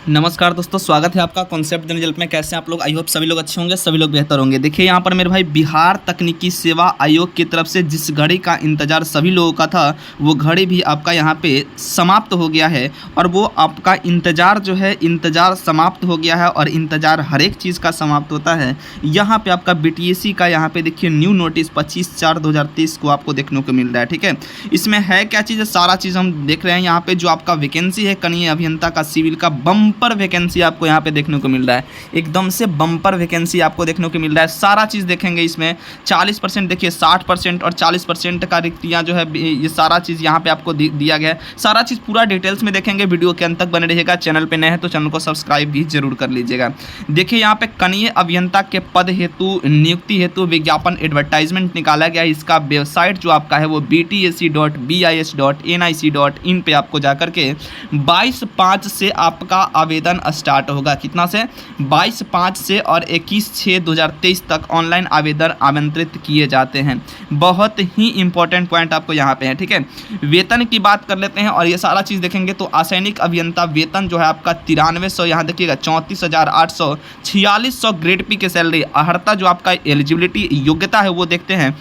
नमस्कार दोस्तों, स्वागत है आपका कॉन्सेप्ट रिजल्ट में। कैसे हैं आप लोग? आई होप सभी लोग अच्छे होंगे, सभी लोग बेहतर होंगे। देखिए यहाँ पर मेरे भाई बिहार तकनीकी सेवा आयोग की तरफ से जिस घड़ी का इंतज़ार सभी लोगों का था, वो घड़ी भी आपका यहाँ पे समाप्त हो गया है। और वो आपका इंतज़ार जो है, इंतज़ार समाप्त हो गया है। और इंतज़ार हर एक चीज़ का समाप्त होता है। यहाँ पे आपका बीटीएसी का यहाँ पे देखिए न्यू नोटिस 25/4/2023 को आपको देखने को मिल रहा है। ठीक है, इसमें है क्या चीज़ है, सारा चीज़ हम देख रहे हैं। यहाँ पे जो आपका वैकेंसी है कनीय अभियंता का सिविल का बम्पर वैकेंसी आपको यहाँ पे देखने को मिल रहा है। एकदम से बम्पर वैकेंसी आपको देखने को मिल रहा है। सारा चीज़ देखेंगे इसमें 40% देखिए 60% और 40% का रिक्तियाँ जो है, ये सारा चीज़ यहाँ पे आपको दिया गया है। सारा चीज़ पूरा डिटेल्स में देखेंगे। वीडियो के अंत तक बने रहिएगा। चैनल पे नए हैं तो चैनल को सब्सक्राइब भी जरूर कर लीजिएगा। देखिए यहाँ पे कनीय अभियंता के पद हेतु नियुक्ति हेतु विज्ञापन एडवर्टाइजमेंट निकाला गया है। इसका वेबसाइट जो आपका है वो btac.bis.nic.in पे आपको जाकर के 22/5 से आपका आवेदन स्टार्ट होगा। कितना से? 22/5 से और 21/6/2023 तक ऑनलाइन आवेदन आमंत्रित किए जाते हैं। बहुत ही इंपॉर्टेंट पॉइंट आपको यहाँ पे है। ठीक है, वेतन की बात कर लेते हैं और ये सारा चीज़ देखेंगे तो असैनिक अभियंता वेतन जो है आपका 9300, यहाँ देखिएगा 34,800, 4600 ग्रेड पी के सैलरी। अर्हता जो आपका एलिजिबिलिटी योग्यता है वो देखते हैं।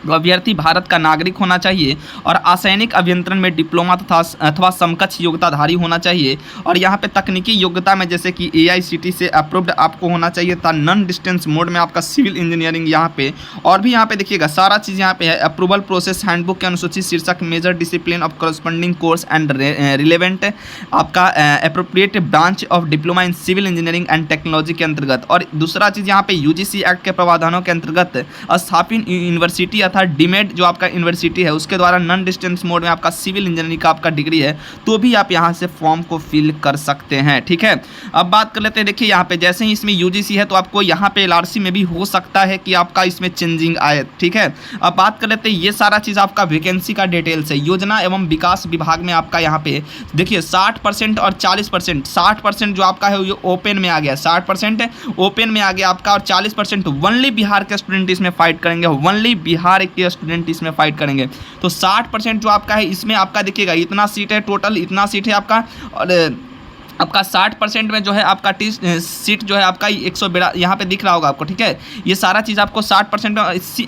अभ्यर्थी भारत का नागरिक होना चाहिए और असैनिक अभियंत्रण में डिप्लोमा तथा अथवा समकक्ष योग्यताधारी होना चाहिए। और यहाँ पे तकनीकी योग्यता में जैसे कि AICTE से अप्रूव्ड आपको होना चाहिए था। नॉन डिस्टेंस मोड में आपका सिविल इंजीनियरिंग यहाँ पे, और भी यहाँ पे देखिएगा सारा चीज़ यहाँ पे है। अप्रूवल प्रोसेस हैंडबुक के अनुसूचित शीर्षक major discipline of corresponding course and relevant आपका appropriate branch of diploma in civil engineering and technology के अंतर्गत। और दूसरा चीज़ यहाँ पे UGC एक्ट के प्रावधानों के अंतर्गत स्थापित यूनिवर्सिटी था डीमेड जो आपका यूनिवर्सिटी है उसके द्वारा नॉन डिस्टेंस मोड में आपका सिविल इंजीनियरिंग का आपका डिग्री है, तो भी आप यहाँ से फॉर्म को फिल कर सकते हैं। ठीक है, अब बात कर लेते हैं। देखिए यहाँ पे जैसे ही इसमें UGC है तो आपको यहाँ पे LRC में भी हो सकता है कि आपका इसमें चेंजिंग आए। ठीक है, अब बात कर लेते हैं। ये सारा चीज़ आपका वैकेंसी का डिटेल्स है। योजना एवं विकास विभाग में आपका यहाँ पे देखिए 60% और 40%। 60% जो आपका है ये ओपन में आ गया, 60% ओपन में आ गया आपका, और 40% ओनली बिहार के स्टूडेंट इसमें फाइट करेंगे। ओनली बिहार के स्टूडेंट इसमें फाइट करेंगे। तो 60% जो आपका है इसमें आपका देखिएगा इतना सीट है, टोटल इतना सीट है आपका। और आपका 60% में जो है आपका सीट जो है आपका 112 यहाँ पे दिख रहा होगा आपको। ठीक है, ये सारा चीज़ आपको 60%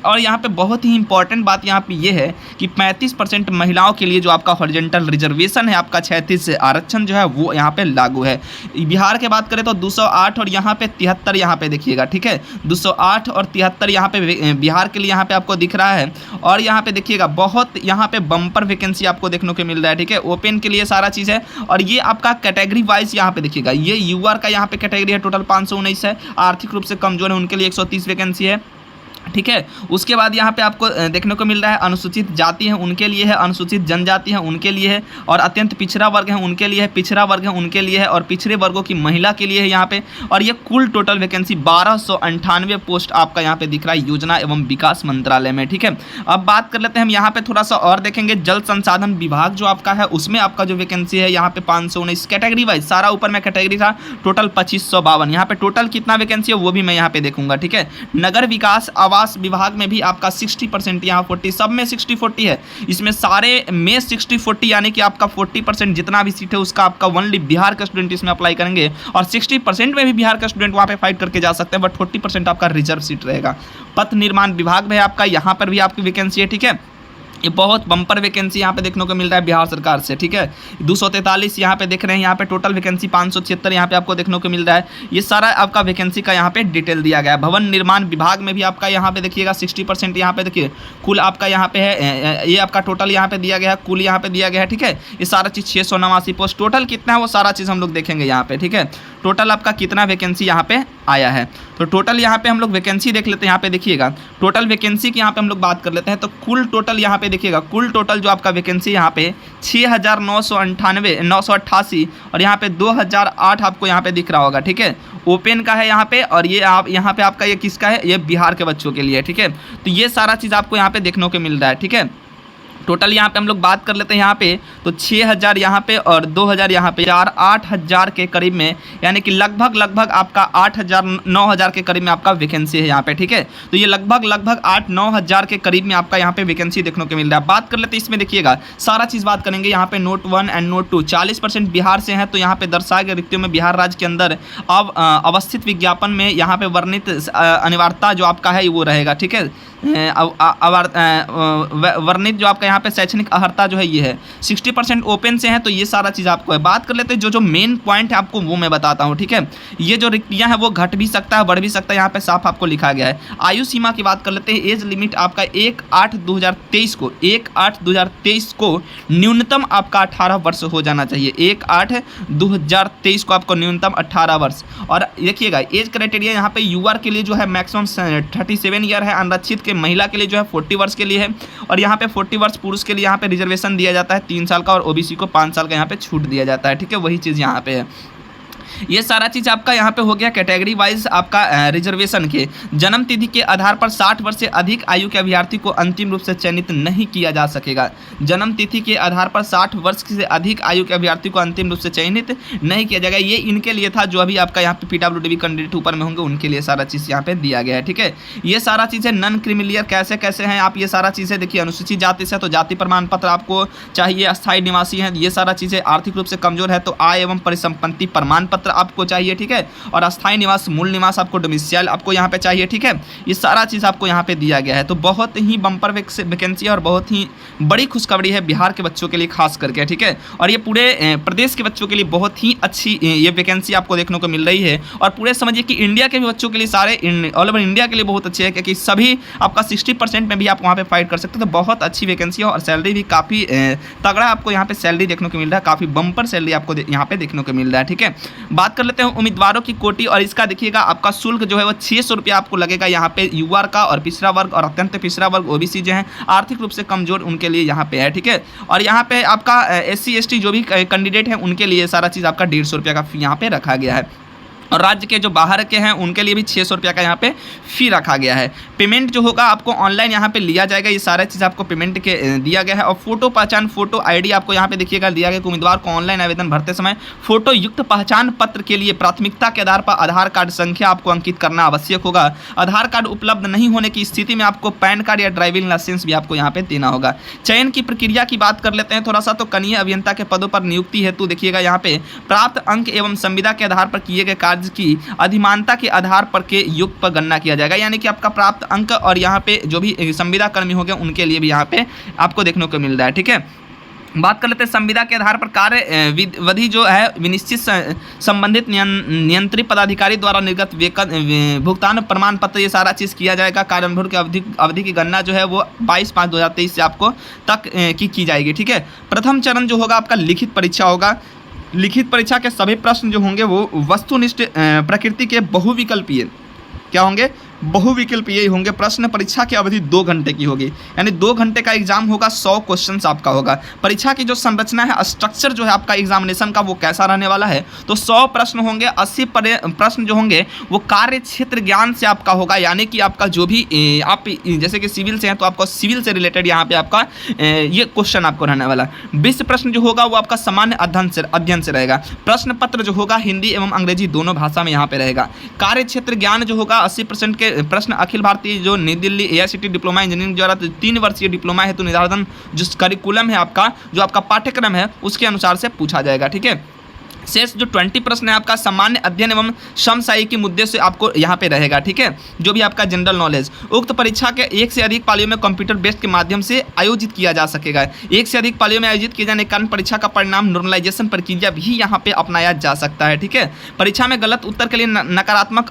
और यहाँ पे बहुत ही इंपॉर्टेंट बात यहाँ पे ये है कि 35% महिलाओं के लिए जो आपका हॉरिजॉन्टल रिजर्वेशन है आपका 36 से आरक्षण जो है वो यहाँ पे लागू है। बिहार के बात करें तो 208 और यहाँ पे 73 यहाँ पे देखिएगा। ठीक है, 208 और 73 यहाँ पे बिहार के लिए यहाँ पे आपको दिख रहा है। और यहाँ पे देखिएगा बहुत यहाँ पे बम्पर वैकेंसी आपको देखने को मिल रहा है। ठीक है, ओपन के लिए सारा चीज़ है। और ये आपका कैटेगरी यहाँ पे देखिएगा ये UR का यहाँ पे कैटेगरी है, टोटल 519 है। आर्थिक रूप से कमजोर है उनके लिए 130 वैकेंसी है। ठीक है, उसके बाद यहाँ पे आपको देखने को मिल रहा है अनुसूचित जाति है उनके लिए है, अनुसूचित जनजाति है उनके लिए है, और अत्यंत पिछड़ा वर्ग है उनके लिए है, पिछड़ा वर्ग है उनके लिए है, और पिछड़े वर्गों की महिला के लिए है यहाँ पे। और ये कुल टोटल वैकेंसी 1298 पोस्ट आपका यहाँ पे दिख रहा है योजना एवं विकास मंत्रालय में। ठीक है, अब बात कर लेते हैं हम यहाँ पे थोड़ा सा और देखेंगे। जल संसाधन विभाग जो आपका है उसमें आपका जो वैकेंसी है यहाँ पे 519 कैटेगरी वाइज, सारा ऊपर में कैटेगरी था, टोटल 2552। यहाँ पे टोटल कितना वैकेंसी है वो भी मैं यहाँ पे देखूंगा। ठीक है, नगर विकास आवास विभाग में भी आपका 60%, यहाँ 40, सब में 60-40 है। इसमें सारे में 60-40 यानी कि आपका 40% जितना भी सीट है उसका आपका ओनली बिहार का स्टूडेंट इसमें अप्लाई करेंगे। और 60% में भी बिहार का स्टूडेंट वहाँ पे फाइट करके जा सकते हैं, बट 40% आपका रिजर्व सीट रहेगा। पथ निर्माण विभाग में आपका यहाँ पर भी आपकी वैकेंसी है। ठीक है, ये बहुत बम्पर वैकेंसी यहाँ पे देखने को मिल रहा है बिहार सरकार से। ठीक है, 243 यहाँ पे देख रहे हैं। यहाँ पे टोटल वैकेंसी 576 यहाँ पे आपको देखने को मिल रहा है। ये सारा आपका वैकेंसी का यहाँ पे डिटेल दिया गया है। भवन निर्माण विभाग में भी आपका यहाँ पे देखिएगा 60% यहाँ पे देखिए कुल आपका यहाँ पे है, ये आपका टोटल यहाँ पे दिया गया है, कुल यहाँ पे दिया गया है। ठीक है, ये सारा चीज़ 689 पोस्ट टोटल कितना है वो सारा चीज़ हम लोग देखेंगे यहाँ पे। ठीक है, टोटल आपका कितना वैकेंसी यहाँ पे आया है, तो टोटल यहाँ पे हम लोग वैकेंसी देख लेते हैं। यहाँ पे देखिएगा टोटल वैकेंसी की यहाँ पे हम लोग बात कर लेते हैं। तो कुल टोटल यहाँ पे देखिएगा कुल टोटल जो आपका वैकेंसी यहाँ पे 6,988 और यहाँ पे 2008 आपको यहाँ पे दिख रहा होगा। ठीक है, ओपन का है यहाँ पे, और ये आप यहाँ पे आपका ये किसका है, ये बिहार के बच्चों के लिए। ठीक है, तो ये सारा चीज़ आपको यहाँ पे देखने को मिल रहा है। ठीक है, टोटल यहाँ पे हम लोग बात कर लेते हैं यहाँ पे तो 6000 यहाँ पे और 2000 यहाँ पे 8000 के करीब में, यानी कि लगभग आपका 8000 9000 के करीब में आपका वैकेंसी है यहाँ पे। ठीक है, तो ये लगभग 8-9 हज़ार के करीब में आपका यहाँ पे वैकेंसी देखने को मिल रहा है। बात कर लेते हैं इसमें, देखिएगा सारा चीज़ बात करेंगे यहाँ पे। नोट 1 एंड नोट 2 40% बिहार से हैं, तो यहाँ पे दर्शाए गए रिक्तियों में बिहार राज्य के अंदर अब अवस्थित विज्ञापन में यहाँ पे वर्णित अनिवार्यता जो आपका है वो रहेगा। ठीक है, वर्णित जो आपका यहाँ पे शैक्षणिक अर्हता जो है ये है। 60% ओपन से हैं, तो ये सारा चीज़ आपको है। बात कर लेते हैं जो मेन पॉइंट है आपको वो मैं बताता हूँ। ठीक है, ये जो रिक्तियाँ हैं वो घट भी सकता है, बढ़ भी सकता है, यहाँ पे साफ आपको लिखा गया है। आयु सीमा की बात कर लेते हैं। एज लिमिट आपका 1/8/2023 को न्यूनतम आपका 18 वर्ष हो जाना चाहिए। 1/8/2023 को आपको न्यूनतम 18 वर्ष। और देखिएगा एज क्राइटेरिया यहाँ पे यूआर के लिए जो है मैक्सिमम 37 ईयर है, अनरक्षित महिला के लिए जो है 40 वर्ष के लिए है, और यहाँ पे 40 वर्ष पुरुष के लिए यहाँ पे रिजर्वेशन दिया जाता है 3 साल का, और ओबीसी को 5 साल का यहाँ पे छूट दिया जाता है। ठीक है, वही चीज़ यहाँ पे है। ये सारा चीज़ आपका यहाँ पे हो गया कैटेगरी वाइज आपका रिजर्वेशन के। जन्म तिथि के आधार पर 60 वर्ष से अधिक आयु के अभ्यर्थी को अंतिम रूप से चयनित नहीं किया जा सकेगा। जन्म तिथि के आधार पर 60 वर्ष से अधिक आयु के अभ्यर्थी को अंतिम रूप से चयनित नहीं किया जाएगा। ये इनके लिए था जो अभी आपका यहाँ पे PWD कैंडिडेट ऊपर में होंगे उनके लिए सारा चीज़ यहाँ पे दिया गया है। ठीक है, ये सारा चीज़ें नॉन क्रिमिलियर कैसे कैसे हैं आप ये सारा चीज़ें देखिए। अनुसूचित जाति से तो जाति प्रमाण पत्र आपको चाहिए, अस्थायी निवासी हैं ये सारा चीज़ें, आर्थिक रूप से कमजोर है तो आय एवं परिसंपत्ति प्रमाण पत्र आपको चाहिए। ठीक है, और अस्थायी निवास मूल निवास आपको डोमिसाइल आपको यहाँ पे चाहिए। ठीक है, ये सारा चीज़ आपको यहाँ पे दिया गया है। तो बहुत ही बम्पर वैकेंसी और बहुत ही बड़ी खुशखबरी है बिहार के बच्चों के लिए खास करके। ठीक है, और ये पूरे प्रदेश के बच्चों के लिए बहुत ही अच्छी ये वैकेंसी आपको देखने को मिल रही है। और पूरे समझिए कि इंडिया के भी बच्चों के लिए सारे ऑल ओवर इंडिया के लिए बहुत अच्छे है, क्योंकि सभी आपका 60% में भी आप वहाँ पे फाइट कर सकते हो। तो बहुत अच्छी वैकेंसी है और सैलरी भी काफ़ी तगड़ा आपको यहाँ पे सैलरी देखने को मिल रहा है, काफ़ी बम्पर सैलरी आपको यहाँ पे देखने को मिल रहा है। ठीक है, बात कर लेते हैं उम्मीदवारों की कोटि, और इसका देखिएगा आपका शुल्क जो है वो 600 रुपया आपको लगेगा यहाँ पे यूआर का, और पिछड़ा वर्ग और अत्यंत पिछड़ा वर्ग ओबीसी जो है आर्थिक रूप से कमजोर उनके लिए यहाँ पे है। ठीक है, और यहाँ पे आपका SC ST जो भी कैंडिडेट है उनके लिए सारा चीज़ आपका 150 रुपया का यहाँ पे रखा गया है। और राज्य के जो बाहर के हैं उनके लिए भी 600 रुपया का यहाँ पे फ़ी रखा गया है। पेमेंट जो होगा आपको ऑनलाइन यहाँ पे लिया जाएगा, ये सारा चीज़ आपको पेमेंट के दिया गया है। और फोटो पहचान फोटो ID आपको यहाँ पे देखिएगा दिया गया कि उम्मीदवार को ऑनलाइन आवेदन भरते समय फोटो युक्त पहचान पत्र के लिए प्राथमिकता के आधार पर आधार कार्ड संख्या आपको अंकित करना आवश्यक होगा। आधार कार्ड उपलब्ध नहीं होने की स्थिति में आपको पैन कार्ड या ड्राइविंग लाइसेंस भी आपको यहाँ पे देना होगा। चयन की प्रक्रिया की बात कर लेते हैं थोड़ा सा। तो कनीय अभियंता के पदों पर नियुक्ति हेतु देखिएगा यहाँ पे प्राप्त अंक एवं संविदा के आधार पर किए गए कार्य की अधिमानता के आधार पर के युग पर गणना किया जाएगा। यानी कि आपका प्राप्त अंक और यहाँ पे जो भी संविदा कर्मी हो गए उनके लिए भी यहाँ पे आपको देखने को मिल रहा है। ठीक है, बात कर लेते हैं संविदा के आधार पर कार्य विधि जो है विनिश्चित संबंधित नियंत्रित पदाधिकारी द्वारा निर्गत वेतन भुगतान प्रमाण पत्र ये सारा चीज़ किया जाएगा। कार्य अनुभव की अवधि की गणना जो है वो 22/5/2023 से आपको तक की जाएगी। ठीक है, प्रथम चरण जो होगा आपका लिखित परीक्षा होगा। लिखित परीक्षा के सभी प्रश्न जो होंगे वो वस्तुनिष्ठ प्रकृति के बहुविकल्पीय क्या होंगे, बहुविकल्पीय होंगे। प्रश्न परीक्षा की अवधि 2 घंटे की होगी, यानी 2 घंटे का एग्जाम होगा। 100 क्वेश्चंस आपका होगा। परीक्षा की जो संरचना है, स्ट्रक्चर जो है आपका एग्जामिनेशन का वो कैसा रहने वाला है, तो 100 प्रश्न होंगे। 80 प्रश्न जो होंगे वो कार्य क्षेत्र ज्ञान से आपका होगा, यानी कि आपका जो भी आप जैसे कि सिविल से हैं तो आपका सिविल से रिलेटेड यहाँ पे आपका ये क्वेश्चन आपको रहने वाला। 20 प्रश्न जो होगा वो आपका सामान्य अध्ययन से रहेगा। प्रश्न पत्र जो होगा हिंदी एवं अंग्रेजी दोनों भाषा में यहाँ पे रहेगा। कार्य क्षेत्र ज्ञान जो होगा 80% के प्रश्न अखिल भारतीय जो नई दिल्ली AICTE डिप्लोमा इंजीनियरिंग द्वारा 3 वर्षीय डिप्लोमा हेतु निर्धारण जो करिकुलम है आपका, जो आपका पाठ्यक्रम है उसके अनुसार से पूछा जाएगा। ठीक है, शेष जो 20 प्रश्न है आपका सामान्य अध्ययन एवं समसामयिकी मुद्दे से आपको यहाँ पे रहेगा। ठीक है, जो भी आपका जनरल नॉलेज। उक्त परीक्षा के 1 से अधिक पालियों में कंप्यूटर बेस्ड के माध्यम से आयोजित किया जा सकेगा। 1 से अधिक पालियों में आयोजित किए जाने के कारण परीक्षा का परिणाम नॉर्मलाइजेशन प्रक्रिया भी यहाँ पे अपनाया जा सकता है। ठीक है, परीक्षा में गलत उत्तर के लिए नकारात्मक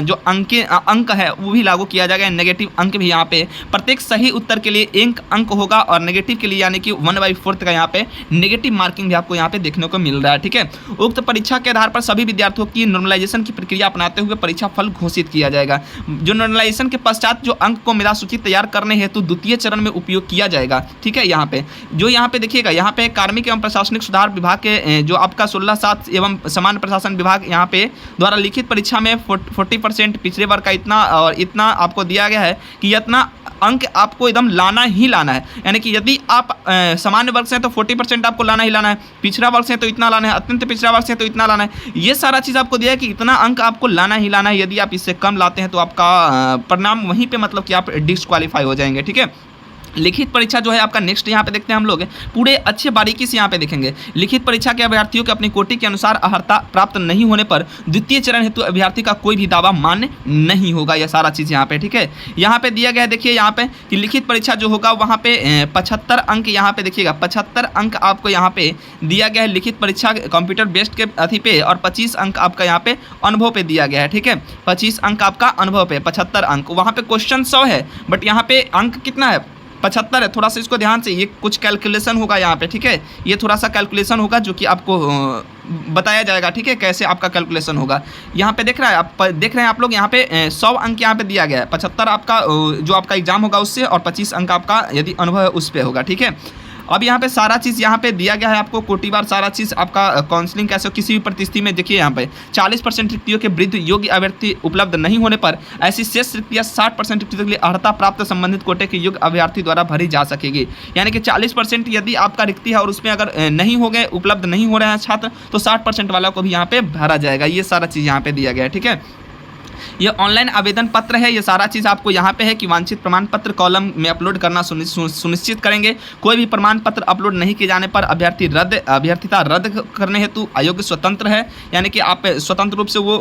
जो अंक है वो भी लागू किया जाएगा। नेगेटिव अंक भी यहाँ पे प्रत्येक सही उत्तर के लिए 1 अंक होगा, और नेगेटिव के लिए यानी कि 1/4 का यहाँ पे नेगेटिव मार्किंग भी आपको यहाँ पे देखने को मिल रहा है। ठीक है, उक्त परीक्षा के आधार पर सभी विद्यार्थियों की नॉर्मलाइजेशन की प्रक्रिया अपनाते हुए परीक्षा फल घोषित किया जाएगा। जो नॉर्मलाइजेशन के पश्चात जो अंक को मेधा सूची तैयार करने हेतु द्वितीय चरण में उपयोग किया जाएगा। ठीक है, यहाँ पे जो यहाँ पे देखिएगा यहाँ पे कार्मिक एवं प्रशासनिक सुधार विभाग के जो आपका 16/7 एवं सामान्य प्रशासन विभाग यहाँ पे द्वारा लिखित परीक्षा में 40% पिछड़े वर्ग का इतना और इतना आपको दिया गया है कि इतना अंक आपको एकदम लाना ही लाना है। यानी कि यदि आप सामान्य वर्ग से हैं तो 40% आपको लाना ही लाना है, पिछड़ा वर्ग से है तो इतना लाना है, अत्यंत पिछड़ा वर्ग से है तो इतना लाना है। ये सारा चीज़ आपको दिया है कि इतना अंक आपको लाना ही लाना है। यदि आप इससे कम लाते हैं तो आपका परिणाम वहीं पे मतलब कि आप डिस्क्वालीफाई हो जाएंगे, ठीक है। लिखित परीक्षा जो है आपका नेक्स्ट यहाँ पे देखते हैं हम लोग, पूरे अच्छे बारीकी से यहाँ पे देखेंगे। लिखित परीक्षा के अभ्यर्थियों के अपनी कोटि के अनुसार अर्हता प्राप्त नहीं होने पर द्वितीय चरण हेतु अभ्यर्थी का कोई भी दावा मान्य नहीं होगा। यह सारा चीज़ यहाँ पे, ठीक है। यहाँ पे दिया गया है, देखिए यहाँ पे कि लिखित परीक्षा जो होगा वहाँ पे 75 अंक यहाँ पे देखिएगा, 75 अंक आपको यहाँ पे दिया गया है लिखित परीक्षा कंप्यूटर बेस्ड के अथी पे, और 25 अंक आपका यहाँ पे अनुभव पे दिया गया है, ठीक है। 25 अंक आपका अनुभव पे, 75 अंक। वहाँ पे क्वेश्चन 100 है बट यहाँ पे अंक कितना है, 75 है। थोड़ा सा इसको ध्यान से, ये कुछ कैलकुलेशन होगा यहाँ पे, ठीक है। ये थोड़ा सा कैलकुलेशन होगा जो कि आपको बताया जाएगा, ठीक है, कैसे आपका कैलकुलेशन होगा। यहाँ पे देख रहे हैं आप लोग, यहाँ पे 100 अंक यहाँ पे दिया गया है। 75 आपका जो आपका एग्जाम होगा उससे, और 25 अंक आपका यदि अनुभव है उस पर होगा, ठीक है। अब यहाँ पे सारा चीज़ यहाँ पे दिया गया है आपको कोटिवार सारा चीज़ आपका काउंसलिंग कैसे किसी भी परिस्थिति में। देखिए यहाँ पे 40% रिक्तियों के वृद्ध योग्य अभ्यर्थी उपलब्ध नहीं होने पर ऐसी शेष रिक्तियाँ 60% रिक्तियों के लिए अर्हता प्राप्त संबंधित कोटे के योग्य अभ्यर्थी द्वारा भरी जा सकेगी। यानी कि 40% यदि आपका रिक्ति है और उसमें अगर नहीं हो गए, उपलब्ध नहीं हो रहे हैं छात्र, तो 60% वाला को भी यहाँ पे भरा जाएगा। ये सारा चीज़ यहाँ पे दिया गया है, ठीक है। ये ऑनलाइन आवेदन पत्र है। ये सारा चीज़ आपको यहाँ पे है कि वांछित प्रमाण पत्र कॉलम में अपलोड करना सुनिश्चित करेंगे। कोई भी प्रमाण पत्र अपलोड नहीं किए जाने पर अभ्यर्थिता रद्द करने हेतु आयोग स्वतंत्र है। यानी कि आप स्वतंत्र रूप से वो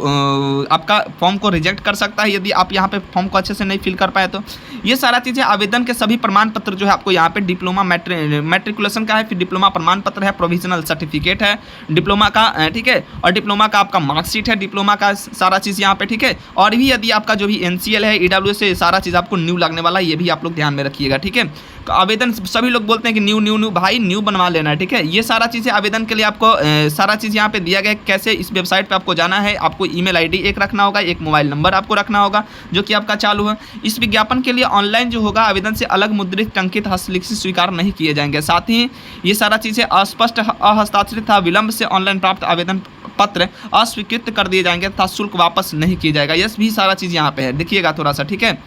आपका फॉर्म को रिजेक्ट कर सकता है यदि आप यहाँ पे फॉर्म को अच्छे से नहीं फिल कर पाए तो। ये सारा चीज़ें आवेदन के सभी प्रमाण पत्र जो है आपको यहाँ पे डिप्लोमा मैट्रिकुलेशन का है, फिर डिप्लोमा प्रमाण पत्र है, प्रोविजनल सर्टिफिकेट है डिप्लोमा का, ठीक है, और डिप्लोमा का आपका मार्कशीट है डिप्लोमा का, सारा चीज़ यहाँ पे, ठीक है। और भी यदि आपका जो भी NCL है, EWS है, सारा चीज़ आपको न्यू लगने वाला है, ये भी आप लोग ध्यान में रखिएगा, ठीक है। तो आवेदन सभी लोग बोलते हैं कि न्यू भाई न्यू बनवा लेना है, ठीक है। ये सारा चीज़ें आवेदन के लिए आपको सारा चीज़ यहाँ पे दिया गया है कैसे इस वेबसाइट पे आपको जाना है। आपको ईमेल ID एक रखना होगा, एक मोबाइल नंबर आपको रखना होगा जो कि आपका चालू है। इस विज्ञापन के लिए ऑनलाइन जो होगा आवेदन से अलग मुद्रित टंकित हस्तलिखित स्वीकार नहीं किए जाएंगे। साथ ही ये सारा चीज़ें अस्पष्ट अहस्ताक्षरित था विलंब से ऑनलाइन प्राप्त आवेदन पत्र अस्वीकृत कर दिए जाएंगे तथा शुल्क वापस नहीं किया जाएगा। यह भी सारा चीज़ यहाँ पे है, देखिएगा थोड़ा सा, ठीक है।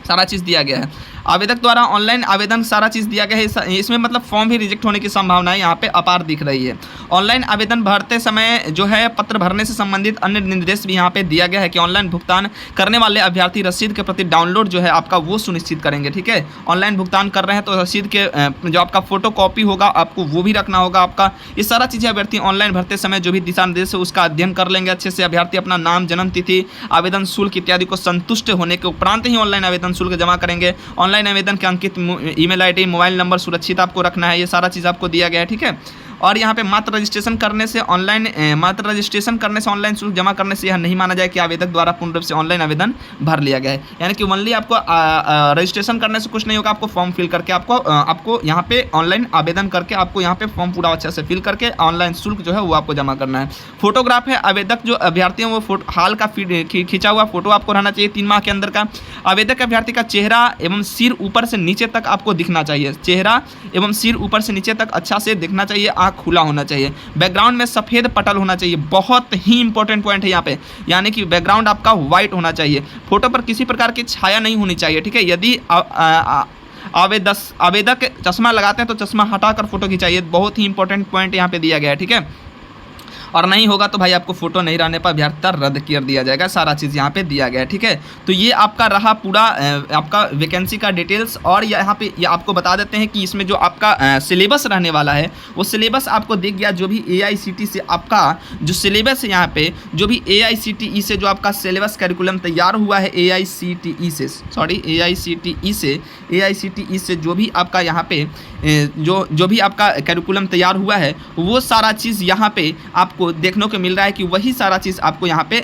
सारा चीज़ दिया गया है। आवेदक द्वारा ऑनलाइन आवेदन सारा चीज़ दिया गया है। इसमें मतलब फॉर्म भी रिजेक्ट होने की संभावना यहाँ पे अपार दिख रही है। ऑनलाइन आवेदन भरते समय जो है पत्र भरने से संबंधित अन्य निर्देश भी यहाँ पे दिया गया है कि ऑनलाइन भुगतान करने वाले अभ्यर्थी रसीद के प्रति डाउनलोड जो है आपका वो सुनिश्चित करेंगे, ठीक है। ऑनलाइन भुगतान कर रहे हैं तो रसीद के जो आपका फोटो कॉपी होगा आपको वो भी रखना होगा आपका। ये सारा चीज़ें अभ्यर्थी ऑनलाइन भरते समय जो भी दिशा निर्देश है उसका अध्ययन कर लेंगे अच्छे से। अभ्यर्थी अपना नाम, जन्म तिथि, आवेदन शुल्क इत्यादि को संतुष्ट होने के उपरांत ही ऑनलाइन आवेदन शुल्क जमा करेंगे। ऑनलाइन आवेदन के अंकित ईमेल ID, मोबाइल नंबर सुरक्षित आपको रखना है। ये सारा चीज़ आपको दिया गया है, ठीक है। और यहाँ पे मात्र रजिस्ट्रेशन करने से ऑनलाइन शुल्क जमा करने से यह नहीं माना जाए कि आवेदक द्वारा पूर्ण रूप से ऑनलाइन आवेदन भर लिया गया है। यानी कि ओनली आपको रजिस्ट्रेशन करने से कुछ नहीं होगा, आपको फॉर्म फिल करके आपको यहाँ पे ऑनलाइन आवेदन करके आपको यहाँ पे फॉर्म पूरा अच्छे से फिल करके ऑनलाइन शुल्क जो है वो आपको जमा करना है। फोटोग्राफ है, आवेदक जो अभ्यर्थी हैं वो हाल का खींचा हुआ फोटो आपको रहना चाहिए 3 माह के अंदर का। आवेदक अभ्यर्थी का चेहरा एवं सिर ऊपर से नीचे तक आपको दिखना चाहिए। चेहरा एवं सिर ऊपर से नीचे तक अच्छा से दिखना चाहिए, खुला होना चाहिए। बैकग्राउंड में सफ़ेद पटल होना चाहिए, बहुत ही इंपॉर्टेंट पॉइंट है यहाँ पे। यानी कि बैकग्राउंड आपका व्हाइट होना चाहिए। फोटो पर किसी प्रकार की छाया नहीं होनी चाहिए, ठीक है। यदि आवेदक चश्मा लगाते हैं तो चश्मा हटाकर फोटो खिंचाइए, बहुत ही इंपॉर्टेंट पॉइंट यहाँ पे दिया गया है, ठीक है। और नहीं होगा तो भाई आपको फोटो नहीं रहने पर अभ्यर्थिता रद्द कर दिया जाएगा। सारा चीज़ यहाँ पे दिया गया है, ठीक है। तो ये आपका रहा पूरा आपका वैकेंसी का डिटेल्स। और यहाँ पे ये आपको बता देते हैं कि इसमें जो आपका सिलेबस रहने वाला है वो सिलेबस आपको दिख गया। जो भी AICTE से आपका जो सिलेबस है यहाँ पे, जो भी AICTE से जो आपका सिलेबस कैरिकुलम तैयार हुआ है AICTE से जो भी आपका यहाँ पे जो भी आपका कैरिकुलम तैयार हुआ है वो सारा चीज़ यहाँ पे आपको देखने को मिल रहा है कि वही सारा चीज़ आपको यहाँ पे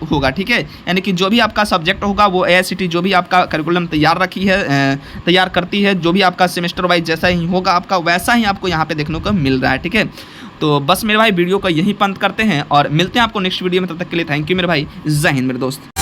होगा, ठीक है। यानी कि जो भी आपका सब्जेक्ट होगा वो AICTE जो भी आपका कैरिकुलम तैयार करती है, जो भी आपका सेमेस्टर वाइज जैसा ही होगा आपका वैसा ही आपको यहाँ पे देखने को मिल रहा है, ठीक है। तो बस मेरे भाई वीडियो को यहीं बंद करते हैं और मिलते हैं आपको नेक्स्ट वीडियो में। तब तक के लिए थैंक यू मेरे भाई, जय हिंद मेरे दोस्त।